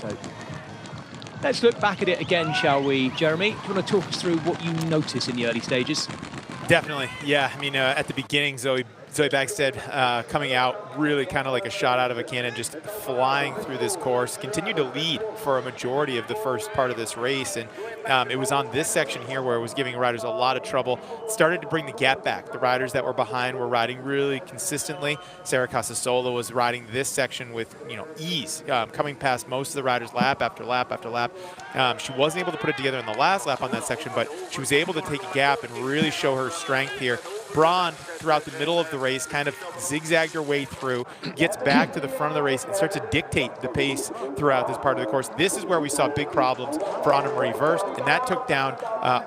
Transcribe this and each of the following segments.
So let's look back at it again, shall we, Jeremy? Do you want to talk us through what you noticed in the early stages? Definitely, yeah. I mean, at the beginning, Zoe Bäckstedt coming out really kind of like a shot out of a cannon, just flying through this course, continued to lead for a majority of the first part of this race. And it was on this section here where it was giving riders a lot of trouble. Started to bring the gap back. The riders that were behind were riding really consistently. Sara Casasola was riding this section with, ease, coming past most of the riders lap after lap after lap. She wasn't able to put it together in the last lap on that section, but she was able to take a gap and really show her strength here. Braun, throughout the middle of the race, kind of zigzagged her way through, gets back to the front of the race and starts to dictate the pace throughout this part of the course. This is where we saw big problems for Anne-Marie Verst, and that took down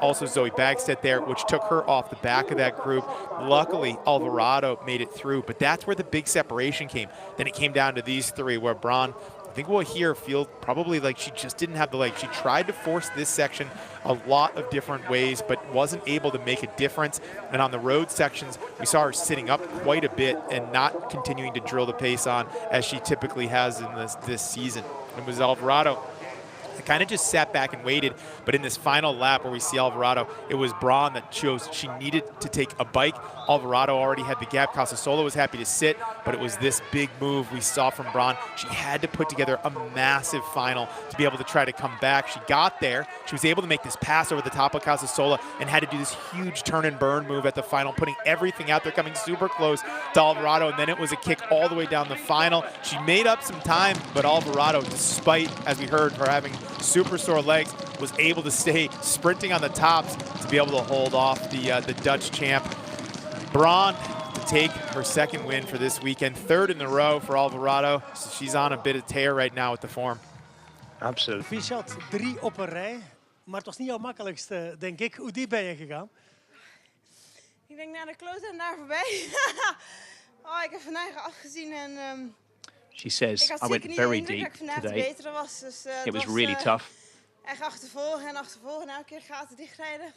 also Zoe Bäckstedt there, which took her off the back of that group. Luckily, Alvarado made it through, but that's where the big separation came. Then it came down to these three, where Braun, I think we'll hear, feel probably like she just didn't have the leg. She tried to force this section a lot of different ways, but wasn't able to make a difference. And on the road sections, we saw her sitting up quite a bit and not continuing to drill the pace on as she typically has in this season. It was Alvarado kind of just sat back and waited, but in this final lap where we see Alvarado, it was Braun that chose she needed to take a bike. Alvarado already had the gap. Casasola was happy to sit, but it was this big move we saw from Braun. She had to put together a massive final to be able to try to come back. She got there. She was able to make this pass over the top of Casasola and had to do this huge turn and burn move at the final, putting everything out there, coming super close to Alvarado, and then it was a kick all the way down the final. She made up some time, but Alvarado, despite, as we heard, her having super sore legs, was able to stay sprinting on the tops to be able to hold off the Dutch champ. Braun to take her second win for this weekend, third in a row for Alvarado. So she's on a bit of tear right now with the form. Absolutely. Fichat 3 op een rij, maar het was niet jouw makkelijkste, denk ik. Hoe diep ben je gegaan? Ik denk naar de kloot en daar voorbij. Oh, ik heb vandaag afgezien en she says, I went very deep today. It was really tough. Echt achtervolgen en elke keer gaten dichtrijden.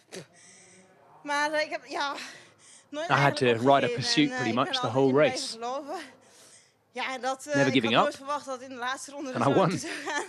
Maar ik heb, nooit I had to ride a pursuit pretty much the whole race. Ja, en dat Never giving ik had up. nooit verwacht dat in de laatste ronde And I won. zou gaan.